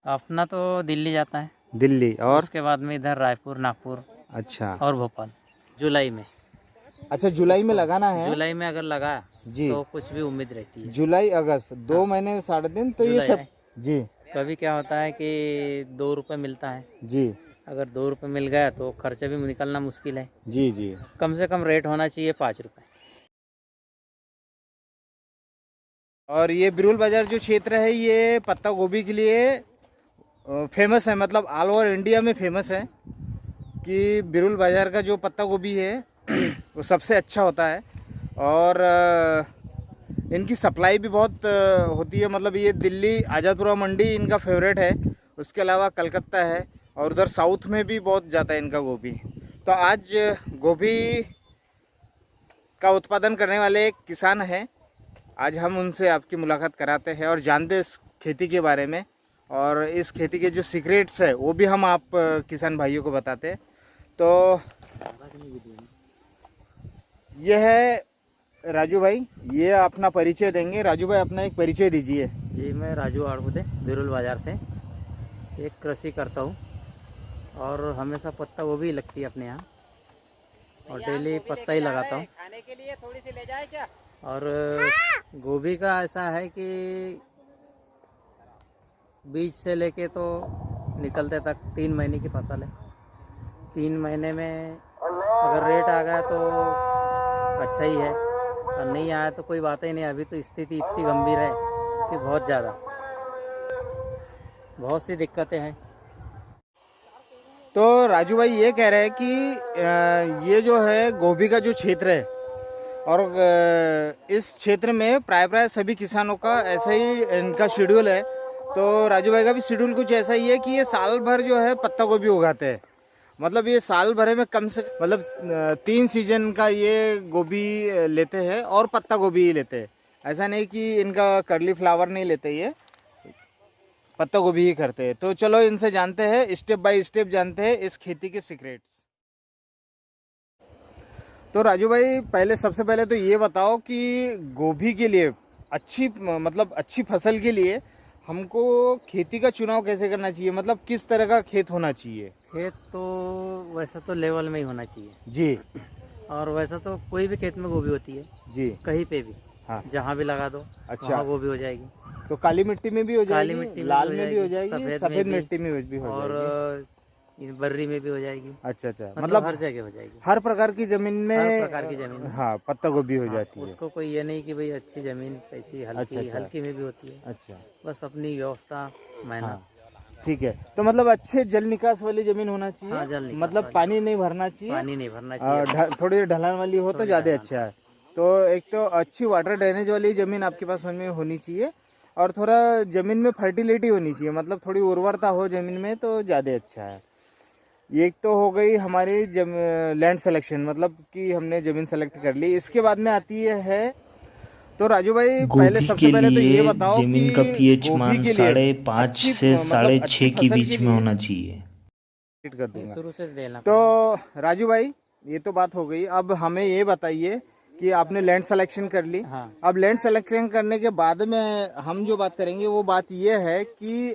अपना तो दिल्ली जाता है, दिल्ली और उसके बाद में इधर रायपुर, नागपुर अच्छा और भोपाल। जुलाई में, अच्छा जुलाई में लगाना है जुलाई में अगर लगा जी। तो कुछ भी उम्मीद रहती है। जुलाई अगस्त 2 महीने 7.5 तो ये जुलाई सब है। जी कभी क्या होता है कि 2 रुपये मिलता है, जी अगर 2 रुपये मिल गया तो खर्चा भी निकलना मुश्किल है। जी जी। कम से कम रेट होना चाहिए 5 रुपये। और ये बिरुल बाजार जो क्षेत्र है ये पत्ता गोभी के लिए फेमस है, मतलब ऑल ओवर इंडिया में फेमस है कि बिरुल बाजार का जो पत्ता गोभी है वो सबसे अच्छा होता है। और इनकी सप्लाई भी बहुत होती है, मतलब ये दिल्ली आज़ादपुरा मंडी इनका फेवरेट है, उसके अलावा कलकत्ता है और उधर साउथ में भी बहुत जाता है इनका गोभी। तो आज गोभी का उत्पादन करने वाले एक किसान हैं, आज हम उनसे आपकी मुलाकात कराते हैं और जानते हैं इस खेती के बारे में, और इस खेती के जो सीक्रेट्स है वो भी हम आप किसान भाइयों को बताते हैं। तो ये है राजू भाई, ये अपना परिचय देंगे। राजू भाई अपना एक परिचय दीजिए। जी, मैं राजू आड़बुदे बिरुल बाज़ार से एक कृषि करता हूँ और हमेशा पत्ता गोभी ही लगती है अपने यहाँ, और डेली पत्ता ही लगाता हूँ। खाने के लिए थोड़ी सी ले जाए क्या? और गोभी का ऐसा है कि बीज से लेके तो निकलते तक 3 महीने की फसल है। 3 महीने में अगर रेट आ गया तो अच्छा ही है, और नहीं आया तो कोई बात ही नहीं। अभी तो स्थिति इतनी गंभीर है कि बहुत सी दिक्कतें हैं। तो राजू भाई ये कह रहे हैं कि ये जो है गोभी का जो क्षेत्र है, और इस क्षेत्र में प्राय सभी किसानों का ऐसा ही इनका शेड्यूल है। तो राजू भाई का भी शेड्यूल कुछ ऐसा ही है कि ये साल भर जो है पत्ता गोभी उगाते हैं, मतलब ये साल भर में कम से मतलब 3 सीजन का ये गोभी लेते हैं और पत्ता गोभी ही लेते हैं। ऐसा नहीं कि इनका कर्ली फ्लावर नहीं लेते, ये पत्ता गोभी ही करते हैं। तो चलो इनसे जानते हैं, स्टेप बाय स्टेप जानते हैं इस खेती के सीक्रेट्स। तो राजू भाई पहले सबसे पहले तो ये बताओ कि गोभी के लिए अच्छी मतलब अच्छी फसल के लिए हमको खेती का चुनाव कैसे करना चाहिए, मतलब किस तरह का खेत होना चाहिए? खेत तो वैसा तो लेवल में ही होना चाहिए जी। और वैसा तो कोई भी खेत में गोभी होती है जी। कहीं पे भी, हाँ जहाँ भी लगा दो अच्छा, वहाँ गोभी हो जाएगी। तो काली मिट्टी में भी हो काली जाएगी, मिट्टी में लाल भी हो में भी हो जाएगी, जाएगी, सफ़ेद सफेद में मिट्टी में भी हो और जाएगी। बर्री में भी हो जाएगी। अच्छा अच्छा, मतलब हर जगह हो जाएगी। हर प्रकार की जमीन में, हर प्रकार की जमीन में। हाँ पत्ता गोभी हो जाती है। उसको कोई ये नहीं कि भाई अच्छी जमीन कैसी हल्की, अच्छा। हल्की में भी होती है। अच्छा बस अपनी व्यवस्था, मेहनत। हाँ ठीक है, तो मतलब अच्छे जल निकास वाली जमीन होना चाहिए। हाँ, जल निकास मतलब वाली। पानी नहीं भरना चाहिए, पानी नहीं भरना चाहिए। थोड़ी ढलान वाली हो तो ज़्यादा अच्छा है। तो एक तो अच्छी वाटर ड्रेनेज वाली ज़मीन आपके पास में होनी चाहिए, और थोड़ा ज़मीन में फर्टिलिटी होनी चाहिए, मतलब थोड़ी उर्वरता हो ज़मीन में तो ज़्यादा अच्छा है। ये एक तो हो गई हमारी लैंड सिलेक्शन, मतलब कि हमने ज़मीन सेलेक्ट कर ली। इसके बाद में आती है तो राजू भाई पहले गोभी सबसे के पहले तो ये लिए बताओ जमीन कि का पीएच गोभी मान के लिए 5.5 अच्छी से मतलब अच्छी 6.5 के फसल बीच के में लिए होना चाहिए। कर दूंगा। शुरू से देना तो राजू भाई ये तो बात हो गई, अब हमें ये बताइए कि आपने लैंड सिलेक्शन कर ली। हाँ। अब लैंड सिलेक्शन करने के बाद में हम जो बात करेंगे वो बात ये है कि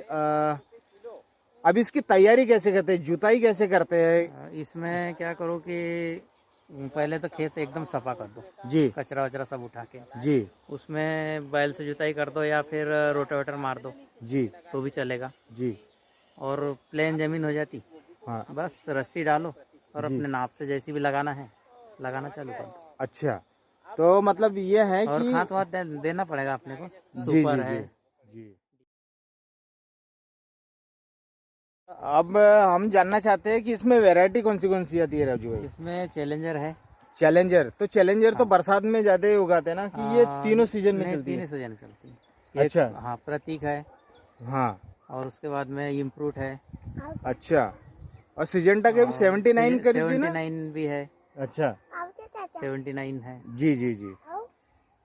अब इसकी तैयारी कैसे करते हैं, जुताई कैसे करते हैं? इसमें क्या करो कि पहले तो खेत एकदम सफा कर दो, जी कचरा वचरा सब उठा के। जी उसमें बैल से जुताई कर दो या फिर रोटावेटर मार दो जी तो भी चलेगा। जी। और प्लेन जमीन हो जाती, हाँ बस रस्सी डालो और जी। अपने नाप से जैसी भी लगाना है लगाना चालू कर दो। अच्छा, तो मतलब ये है और कि खाद वाद देना पड़ेगा अपने को, जी सुपर जी है। जी जी। अब हम जानना चाहते हैं कि इसमें वैरायटी कौन सी आती है राजू भाई? इसमें चैलेंजर है। चैलेंजर, तो चैलेंजर तो बरसात में ज्यादा ही उगाते हैं ना, कि ये तीनों सीजन में नहीं, चलती है? तीनों सीजन चलती है। अच्छा हाँ, प्रतीक है। हाँ और उसके बाद में इम्प्रूट है। अच्छा, और सिजेंटा के भी 79 करी थी ना? 79 भी है। अच्छा 79 है। जी जी जी।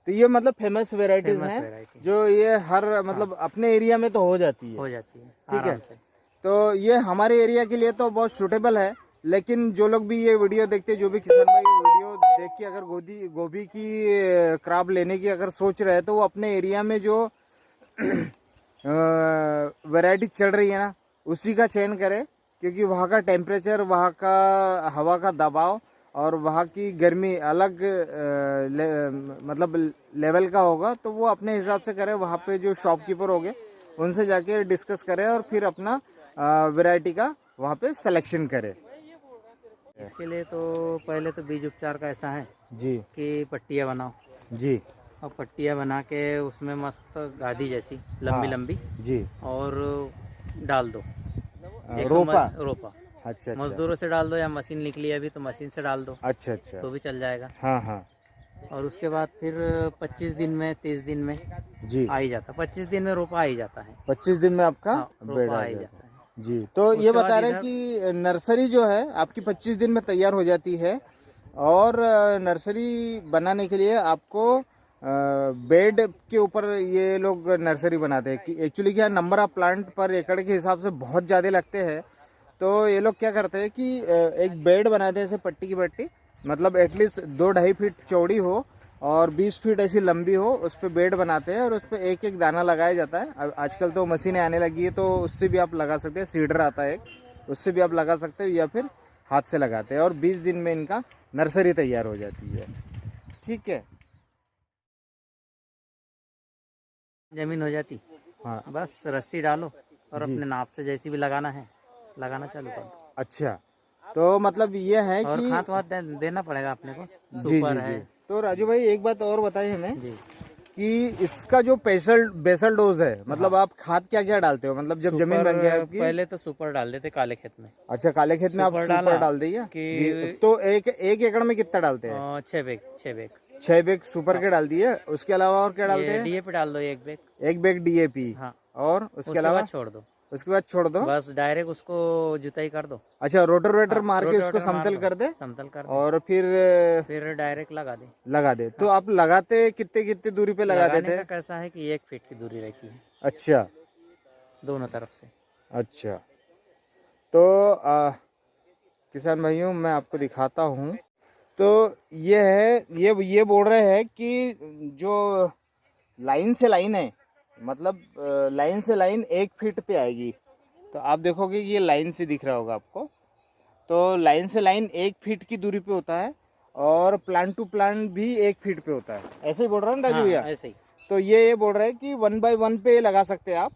तो ये मतलब फेमस वेराइटीज फेमस हैं वैरायटी जो ये हर मतलब अपने एरिया में तो हो जाती है। हो जाती है ठीक है, आराम से। तो ये हमारे एरिया के लिए तो बहुत सूटेबल है, लेकिन जो लोग भी ये वीडियो देखते हैं, जो भी किसान भाई वीडियो देख के अगर गोभी की क्रॉप लेने की अगर सोच रहे हैं, तो वो अपने एरिया में जो वैरायटी चल रही है ना, उसी का चयन करें, क्योंकि वहाँ का टेम्परेचर, वहाँ का हवा का दबाव और वहाँ की गर्मी अलग मतलब लेवल का होगा। तो वो अपने हिसाब से करें, वहाँ पे जो शॉपकीपर होंगे उनसे जाके डिस्कस करें और फिर अपना वैरायटी का वहाँ पे सिलेक्शन करें। इसके लिए तो पहले तो बीज उपचार का ऐसा है जी कि पट्टियाँ बनाओ, जी और पट्टियाँ बना के उसमें मस्त गादी जैसी लंबी हाँ, लंबी जी और डाल दो। एक तो रोपा। रोपा अच्छा अच्छा मजदूरों से डाल दो, या मशीन निकली है अभी तो मशीन से डाल दो अच्छा अच्छा। तो भी चल जाएगा। हाँ हाँ और उसके बाद फिर 25 दिन में 30 दिन में जी, आ ही जाता, 25 दिन में रोपा आ ही जाता है। 25 दिन में आपका हाँ, बेड रोपा आ आ ही जाता जाता है। है। जी, तो ये उसके बाद बता रहे हैं इधर कि नर्सरी जो है आपकी 25 दिन में तैयार हो जाती है, और नर्सरी बनाने के लिए आपको बेड के ऊपर ये लोग नर्सरी बनाते हैं। कि एक्चुअली क्या, नंबर ऑफ प्लांट पर एकड़ के हिसाब से बहुत ज़्यादा लगते हैं। तो ये लोग क्या करते हैं कि एक बेड बनाते हैं, ऐसे पट्टी की पट्टी, मतलब एटलीस्ट 2-2.5 फीट चौड़ी हो और 20 फीट ऐसी लंबी हो, उस पर बेड बनाते हैं और उस पर एक एक दाना लगाया जाता है। अब आजकल तो मशीनें आने लगी है, तो उससे भी आप लगा सकते हैं, सीडर आता है एक, उससे भी आप लगा सकते हो, या फिर हाथ से लगाते हैं, और 20 दिन में इनका नर्सरी तैयार हो जाती है। ठीक है। जमीन हो जाती, हाँ बस रस्सी डालो और जी, अपने नाप से जैसी भी लगाना है लगाना चालू कर दो। अच्छा। तो मतलब ये है और कि खाद वाद देना पड़ेगा अपने को, जी सुपर जी है। जी। तो राजू भाई एक बात और बताइए हमें जी कि इसका जो बेसल बेसल डोज है, मतलब हाँ, आप खाद क्या क्या डालते हो, मतलब जब जमीन सुपर बन गया आपकी? पहले तो सुपर डाल देते काले खेत में। अच्छा, काले खेत में आप सुपर सुपर डाला डाल दिए कि जी। तो एक एक एकड़ में कितना डालते हैं? 6 बैग 6 बैग सुपर हाँ, के डाल दिए, उसके अलावा और क्या डालते ये हैं? डीएपी डाल दो 1 बैग। एक बैग डीएपी, हाँ, और उसके उसके बाद अलावा? छोड़ दो, उसके बाद छोड़ दो। बस डायरेक्ट उसको जुताई कर दो। अच्छा, रोटर वेटर हाँ, मार के उसको रोटेवेटर मार समतल दो, कर दे समतल कर दे, और फिर फिर डायरेक्ट लगा दे। लगा दे। तो हाँ, आप लगाते कितने कितने दूरी पे लगा लगाने देते का हैं? कैसा है कि 1 फीट की दूरी रहती है अच्छा दोनों तरफ से। अच्छा। तो किसान भाइयों, मैं आपको दिखाता हूँ। तो ये है, ये बोल रहे हैं कि जो लाइन से लाइन है, मतलब लाइन से लाइन 1 फीट पे आएगी। तो आप देखोगे कि ये लाइन से दिख रहा होगा आपको। तो लाइन से लाइन 1 फीट की दूरी पे होता है, और प्लांट टू प्लांट भी 1 फीट पे होता है। ऐसे ही बोल रहा हूँ ना राजू हाँ भैया? ऐसे ही। तो ये बोल रहे हैं कि 1 बाय 1 पे लगा सकते हैं आप।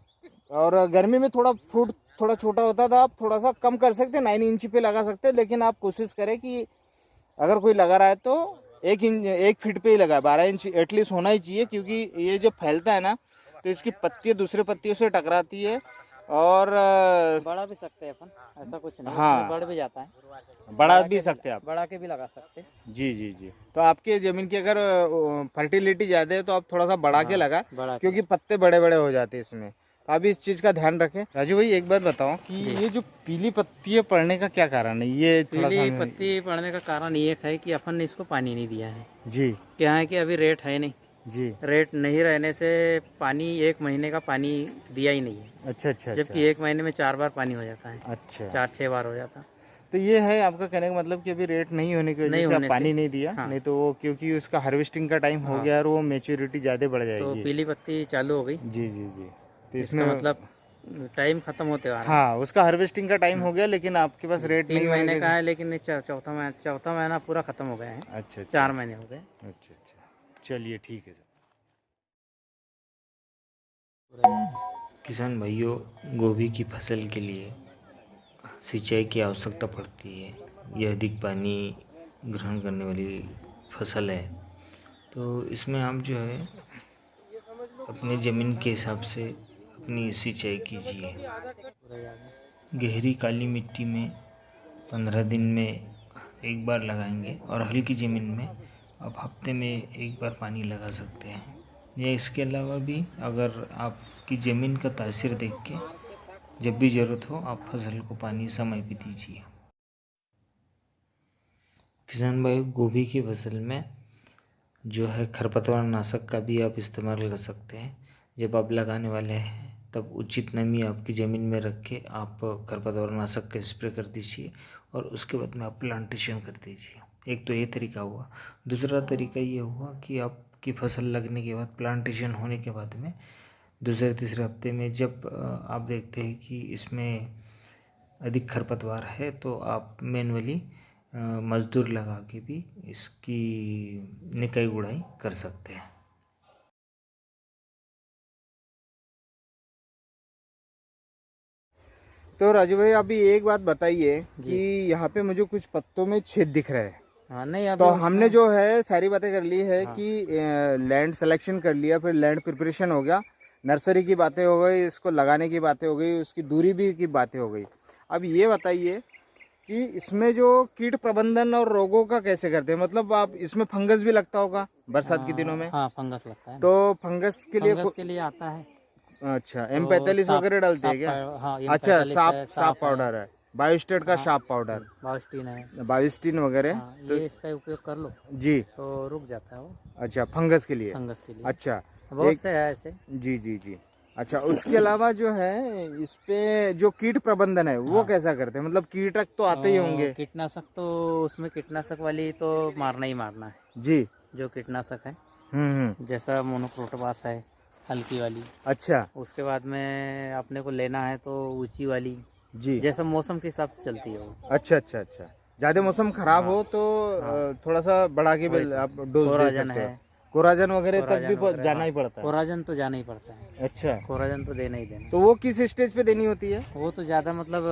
और गर्मी में थोड़ा फुट थोड़ा छोटा होता था, आप थोड़ा सा कम कर सकते हैं, 9 इंच पे लगा सकते हैं। लेकिन आप कोशिश करें कि अगर कोई लगा रहा है तो 1 फीट पे ही लगाए, 12 इंच एटलीस्ट होना ही चाहिए, क्योंकि ये जो फैलता है ना, तो इसकी पत्तियाँ दूसरे पत्तियों से टकराती है। और बढ़ा भी सकते हैं अपन, ऐसा कुछ नहीं, हाँ, उसमें बढ़ भी जाता है। बढ़ा भी सकते हैं आप। बढ़ा के भी लगा सकते हैं। जी जी जी। तो आपके ज़मीन की अगर फर्टिलिटी ज़्यादा है तो आप थोड़ा सा बढ़ा के हाँ, लगा, बढ़ा के क्योंकि पत्ते बड़े बड़े हो जाते हैं इसमें। तो आप इस चीज़ का ध्यान रखें। राजू भाई एक बात बताओ कि जी। ये जो पीली पत्तियाँ पड़ने का क्या कारण है, ये थोड़ा सा पीली पत्ती पड़ने का कारण ये है कि अपन ने इसको पानी नहीं दिया है। जी क्या है कि अभी रेट है नहीं, जी। रेट नहीं रहने से पानी 1 महीने का पानी दिया ही नहीं है, अच्छा अच्छा जबकि अच्छा 1 महीने में 4 बार पानी हो जाता है, अच्छा। 4-6 बार हो जाता। तो ये है आपका कहने का मतलब कि अभी रेट नहीं होने की वजह नहीं से आप होने पानी से नहीं दिया, हाँ, नहीं तो वो क्योंकि उसका हार्वेस्टिंग का टाइम हो हाँ, गया और वो मेच्योरिटी ज़्यादा बढ़ तो जाएगी। पीली पत्ती चालू हो गई। जी जी जी। तो इसका इसमें मतलब टाइम खत्म होते आ रहा है। हाँ, उसका हार्वेस्टिंग का टाइम हो गया, लेकिन आपके पास रेट नहीं 3 होने महीने की। का है, लेकिन ये चौथा महीना पूरा खत्म हो गया है। अच्छा अच्छा 4 महीने हो गए। अच्छा अच्छा। चलिए ठीक है सर। किसान भाइयों, गोभी की फसल के लिए सिंचाई की आवश्यकता पड़ती है। यह अधिक पानी ग्रहण करने वाली फसल है, तो इसमें आप जो है अपने ज़मीन के हिसाब से अपनी सिंचाई कीजिए। गहरी काली मिट्टी में 15 दिन में एक बार लगाएंगे, और हल्की ज़मीन में आप हफ्ते में एक बार पानी लगा सकते हैं। या इसके अलावा भी अगर आपकी ज़मीन का तासीर देख के जब भी ज़रूरत हो आप फसल को पानी समय पे दीजिए। किसान भाई, गोभी की फसल में जो है खरपतवार नाशक का भी आप इस्तेमाल कर सकते हैं। जब आप लगाने वाले हैं तब उचित नमी आपकी ज़मीन में रख के आप खरपतवार नाशक का स्प्रे कर दीजिए, और उसके बाद में आप प्लांटेशन कर दीजिए। एक तो ये तरीका हुआ। दूसरा तरीका ये हुआ कि आपकी फसल लगने के बाद, प्लांटेशन होने के बाद में दूसरे तीसरे हफ्ते में जब आप देखते हैं कि इसमें अधिक खरपतवार है तो आप मैनुअली मज़दूर लगा के भी इसकी निकाई गुड़ाई कर सकते हैं। तो राजू भाई अभी एक बात बताइए कि यहाँ पे मुझे कुछ पत्तों में छेद दिख रहे हैं। हाँ नहीं, अभी तो हमने जो है सारी बातें कर ली है कि लैंड सिलेक्शन कर लिया, फिर लैंड प्रिपरेशन हो गया, नर्सरी की बातें हो गई, इसको लगाने की बातें हो गई, उसकी दूरी भी की बातें हो गई। अब ये बताइए कि इसमें जो कीट प्रबंधन और रोगों का कैसे करते हैं, मतलब आप इसमें फंगस भी लगता होगा बरसात के दिनों में। हाँ फंगस लगता है, तो फंगस के लिए आता है। अच्छा M45 वगैरह डालते हैं क्या? हाँ, अच्छा, साफ पाउडर है, बायोस्टेट का साफ पाउडर, बायोस्टीन है, बायोस्टीन वगैरह। हाँ, ये इसका उपयोग कर लो जी, तो रुक जाता है वो। अच्छा, फंगस के लिए। अच्छा, बहुत से है ऐसे। जी जी जी। अच्छा, उसके अलावा जो है इस पे जो कीट प्रबंधन है वो कैसा करते हैं, मतलब कीटक तो आते ही होंगे। कीटनाशक तो उसमें कीटनाशक वाली तो मारना ही मारना है जी, जो कीटनाशक है। हम्म। जैसा मोनोक्रोटोफास है हल्की वाली। अच्छा, उसके बाद में अपने को लेना है तो ऊंची वाली, जी, जैसा मौसम के हिसाब से चलती है वो। अच्छा अच्छा अच्छा। ज्यादा मौसम खराब हो तो थोड़ा सा बढ़ा के आप डोज दे कोराजन सकते हो। है, कोराजन वगैरह तक भी जाना ही पड़ता है। कोराजन तो जाना ही पड़ता है। अच्छा, कोराजन तो देना ही देना। तो वो किस स्टेज पे देनी होती है? वो तो ज्यादा मतलब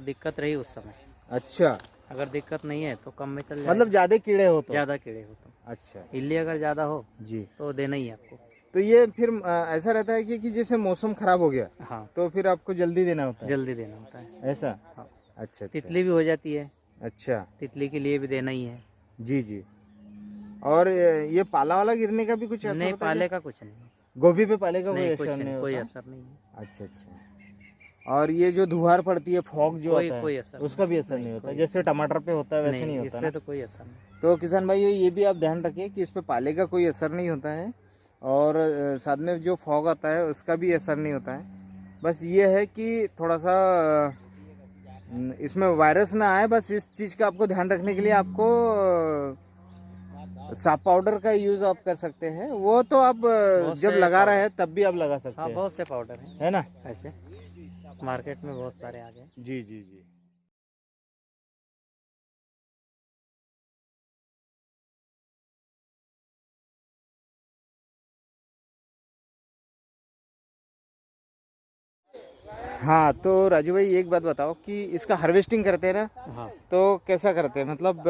दिक्कत रही उस समय। अच्छा, अगर दिक्कत नहीं है तो कम में चल जाएगा। मतलब ज्यादा कीड़े हो तो? ज्यादा कीड़े हो तो। अच्छा, इल्ली अगर ज्यादा हो जी, तो देना ही है आपको। तो ये फिर ऐसा रहता है कि जैसे मौसम खराब हो गया हाँ, तो फिर आपको जल्दी देना होता है? जल्दी देना होता है। ऐसा? हाँ। अच्छा अच्छा। तितली भी हो जाती है, अच्छा, तितली के लिए भी देना ही है। जी जी। और ये पाला वाला गिरने का भी कुछ असर नहीं, होता है पाले क्या? का कुछ नहीं, गोभी पे पाले का कोई नहीं कुछ असर नहीं, नहीं कोई होता? असर नहीं है। अच्छा अच्छा। और ये जो धुआर पड़ती है, फॉग जो कोई होता कोई है, असर उसका भी असर नहीं होता? जैसे टमाटर पे होता है वैसे नहीं होता इसमें ना? तो कोई असर नहीं। तो किसान भाई ये भी आप ध्यान रखिए कि इस पे पाले का कोई असर नहीं होता है, और साथ में जो फॉग आता है उसका भी असर नहीं होता है। बस ये है कि थोड़ा सा इसमें वायरस ना आए, बस इस चीज़ का आपको ध्यान रखने के लिए आपको साफ पाउडर का यूज़ आप कर सकते हैं। वो तो आप जब लगा रहे हैं तब भी आप लगा सकते हाँ, हैं, बहुत से पाउडर हैं है ना? ऐसे, मार्केट में बहुत सारे आ गए। जी जी जी। हाँ, तो राजू भाई एक बात बताओ कि इसका हार्वेस्टिंग करते हैं ना, हाँ, तो कैसा करते हैं, मतलब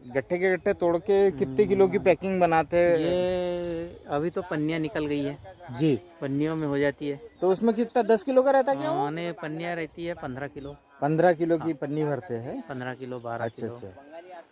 गट्ठे के गट्ठे तोड़ के कितने किलो की पैकिंग बनाते हैं? ये अभी तो पन्नियाँ निकल गई है जी, पन्नियों में हो जाती है। तो उसमें कितना 10 किलो का रहता है क्या? हाँ, नहीं, पन्नियाँ रहती है 15 किलो, 15 किलो की पन्नी भरते हैं? 15 किलो 12 अच्छा किलो। अच्छा।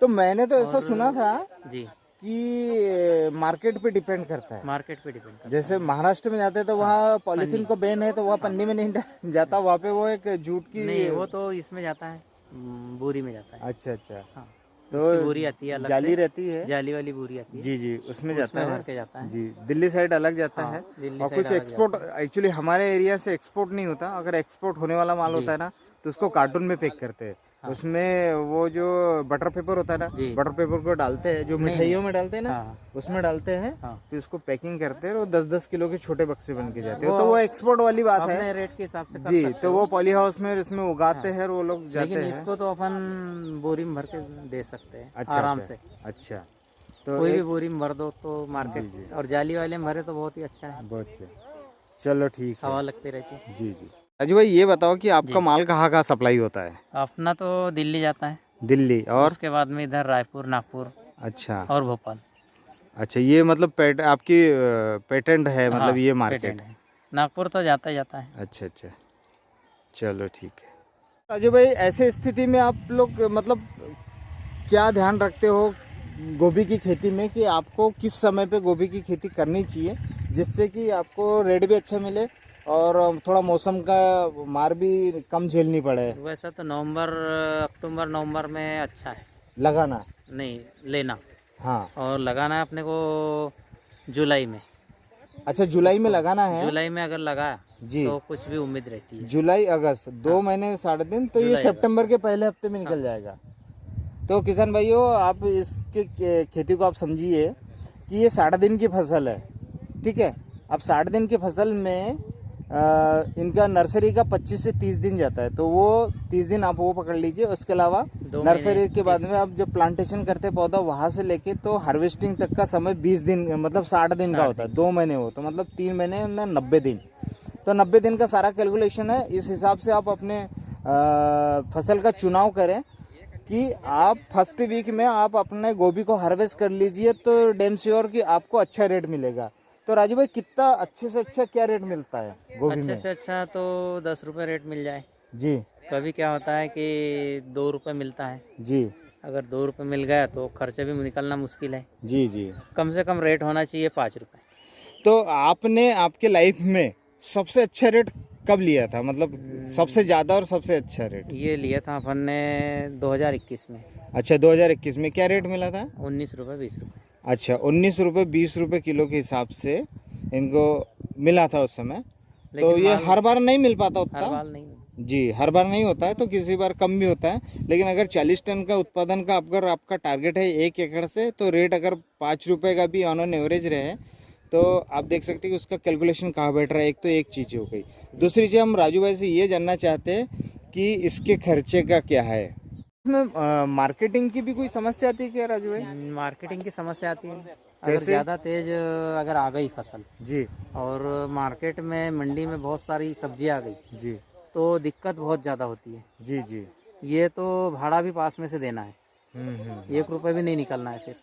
तो मैंने तो ऐसा सुना था जी, कि मार्केट पे डिपेंड करता है। मार्केट पे डिपेंड करता जैसे महाराष्ट्र में जाते हैं तो वहाँ पॉलीथीन को बैन है, तो वहाँ पन्नी में नहीं जाता, वहाँ पे वो एक जूट है। की। नहीं, वो तो इसमें जाता है, बोरी में जाता है। अच्छा अच्छा। हाँ, तो उसकी बोरी आती है अलग जाली से, रहती है? जाली वाली बोरी आती है, जी जी, उसमें जाता उसमें है। भर के जाता है। जी, दिल्ली साइड अलग जाता हाँ, है। दिल्ली और साइड कुछ अलग एक्सपोर्ट, एक्चुअली हमारे एरिया से एक्सपोर्ट नहीं होता, अगर एक्सपोर्ट होने वाला माल होता है ना तो उसको कार्टून में पैक करते हैं। उसमें वो जो बटर पेपर होता है ना, बटर पेपर को डालते हैं, जो मिठाइयों में डालते हैं ना, हाँ, उसमें डालते हैं। हाँ। फिर उसको पैकिंग करते हैं और 10-10 किलो के छोटे बक्से बन के जाते हैं। तो वो एक्सपोर्ट वाली बात है अपने रेट के हिसाब से कर जी। सकते तो हो। वो पॉली हाउस में इसमें उगाते हैं और वो लोग जाते लेकिन हैं। इसको तो अपन बोरी में भर के दे सकते हैं अच्छा, आराम अच्छा, से। अच्छा। तो कोई भी बोरी में भर दो तो मार्केट, और जाली वाले में भरे तो बहुत ही अच्छा है, बहुत से। चलो ठीक है। हवा लगती रहती है। जी जी। राजू भाई ये बताओ कि आपका माल कहाँ कहाँ सप्लाई होता है? अपना तो दिल्ली जाता है, दिल्ली, और उसके बाद में इधर रायपुर, नागपुर अच्छा और भोपाल। अच्छा। ये मतलब आपकी पेटेंट है, मतलब हाँ, ये मार्केट? पेटेंट है। नागपुर तो जाता ही जाता है। अच्छा अच्छा, चलो ठीक है। राजू भाई ऐसे स्थिति में आप लोग मतलब क्या ध्यान रखते हो गोभी की खेती में, कि आपको किस समय पे गोभी की खेती करनी चाहिए जिससे कि आपको रेट भी अच्छा मिले और थोड़ा मौसम का मार भी कम झेलनी पड़े? वैसा तो नवंबर, अक्टूबर नवंबर में अच्छा है लगाना? नहीं, लेना। हाँ। और लगाना है अपने को जुलाई में। अच्छा, जुलाई में लगाना है? जुलाई में अगर लगा जी, तो कुछ भी उम्मीद रहती है। जुलाई अगस्त 2 महीने 3.5 दिन, तो ये जुलाई, सितंबर के पहले हफ्ते में निकल जाएगा। तो किसान भाइयों, आप इसके खेती को आप समझिए कि ये 60 दिन की फसल है, ठीक है? अब 60 दिन की फसल में इनका नर्सरी का 25 से 30 दिन जाता है, तो वो 30 दिन आप वो पकड़ लीजिए। उसके अलावा 2 नर्सरी महीने के बाद में आप जब प्लांटेशन करते हैं पौधा, वहाँ से लेके तो हार्वेस्टिंग तक का समय 20 दिन मतलब 60 दिन का होता है। 2 महीने हो तो मतलब 3 महीने में 90 दिन। तो 90 दिन का सारा कैलकुलेशन है। इस हिसाब से आप अपने फसल का चुनाव करें कि आप फर्स्ट वीक में आप अपने गोभी को हार्वेस्ट कर लीजिए, तो डैम श्योर कि आपको अच्छा रेट मिलेगा। तो राजू भाई, कितना अच्छे से अच्छा क्या रेट मिलता है गोभी अच्छे में? से अच्छा तो 10 रुपये रेट मिल जाए। जी कभी क्या होता है कि 2 रुपये मिलता है। जी अगर 2 रुपये मिल गया तो खर्चे भी निकलना मुश्किल है। जी जी। कम से कम रेट होना चाहिए 5 रुपये। तो आपने आपके लाइफ में सबसे अच्छा रेट कब लिया था, मतलब सबसे ज़्यादा और सबसे अच्छा रेट? ये लिया था अपन ने 2021 में। अच्छा, 2021 में क्या रेट मिला था? 19 रुपये 20 रुपये। अच्छा, 19 रुपये 20 रुपये किलो के हिसाब से इनको मिला था उस समय। तो लेकिन ये माल हर बार नहीं मिल पाता हर उतना। बार नहीं। जी, हर बार नहीं होता है, तो किसी बार कम भी होता है। लेकिन अगर 40 टन का उत्पादन का अगर आपका टारगेट है 1 एकड़ से, तो रेट अगर 5 रुपये का भी ऑन एन एवरेज रहे, तो आप देख सकते हैं कि उसका कैलकुलेशन कहाँ बैठ रहा है। एक तो एक चीज़ हो गई। दूसरी चीज़ हम राजू भाई से ये जानना चाहते हैं कि इसके खर्चे का क्या है। इसमें मार्केटिंग की भी कोई समस्या आती है क्या राजू भाई? मार्केटिंग की समस्या आती है। अगर कैसे? ज़्यादा तेज अगर आ गई फसल जी और मार्केट में मंडी में बहुत सारी सब्जी आ गई जी तो दिक्कत बहुत ज़्यादा होती है। जी जी। ये तो भाड़ा भी पास में से देना है, 1 रुपये भी नहीं निकलना है। फिर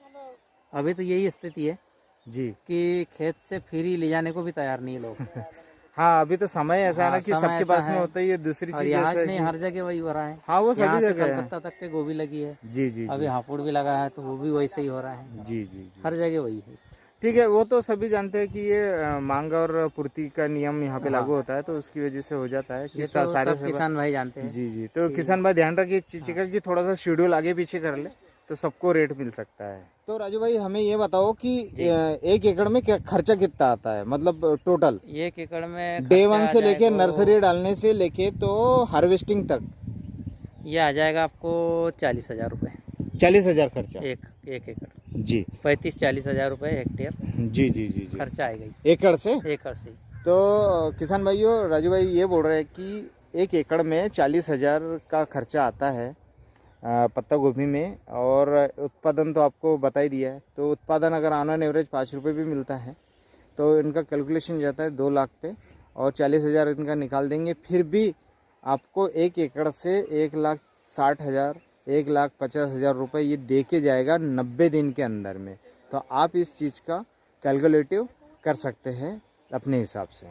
अभी तो यही स्थिति है जी। कि खेत से फ्री ले जाने को भी तैयार नहीं है लोग। हाँ, अभी तो समय ऐसा है ना हाँ, कि समय सबके ऐसा पास में है। होता है। ये दूसरी और चीज यहाँ ऐसा है नहीं, कि हर जगह वही हो रहा है। हाँ, वो यहाँ सभी से जगह है। कलकत्ता तक के गोभी लगी है। जी जी अभी जी हापुड़ भी लगा है तो वो भी वैसे ही हो रहा है। जी जी जी। हर जगह वही है। ठीक है, वो तो सभी जानते हैं कि ये मांग और पूर्ति का नियम यहाँ पे लागू होता है, तो उसकी वजह से हो जाता है कि ये तो सारे सब किसान भाई जानते हैं। जी जी। तो किसान भाई ध्यान रखिए इस चीज का कि थोड़ा सा शेड्यूल आगे पीछे कर ले तो सबको रेट मिल सकता है। तो राजू भाई, हमें ये बताओ कि 1 एकड़ में क्या खर्चा कितना आता है, मतलब टोटल 1 एकड़ में डे खर्चा 1 आ से लेके जाएगा नर्सरी डालने से लेके तो हार्वेस्टिंग तक? ये आ जाएगा आपको 40,000 रुपये 40,000 खर्चा। एक एकड़। जी 35-40 हज़ार रुपये हेक्टेयर जी जी जी जी। खर्चा आएगा ही, एकड़ से? एकड़ से। तो किसान भाइयों, राजू भाई ये बोल रहे हैं कि 1 एकड़ में 40,000 का खर्चा आता है पत्ता गोभी में, और उत्पादन तो आपको बता ही दिया है। तो उत्पादन अगर ऑन एन एवरेज 5 रुपये भी मिलता है तो इनका कैलकुलेशन जाता है 2 लाख पे, और 40,000 इनका निकाल देंगे, फिर भी आपको 1 एकड़ से 1,60,000 1,50,000 रुपये ये दे के जाएगा 90 दिन के अंदर में। तो आप इस चीज़ का कैलकुलेटिव कर सकते हैं अपने हिसाब से।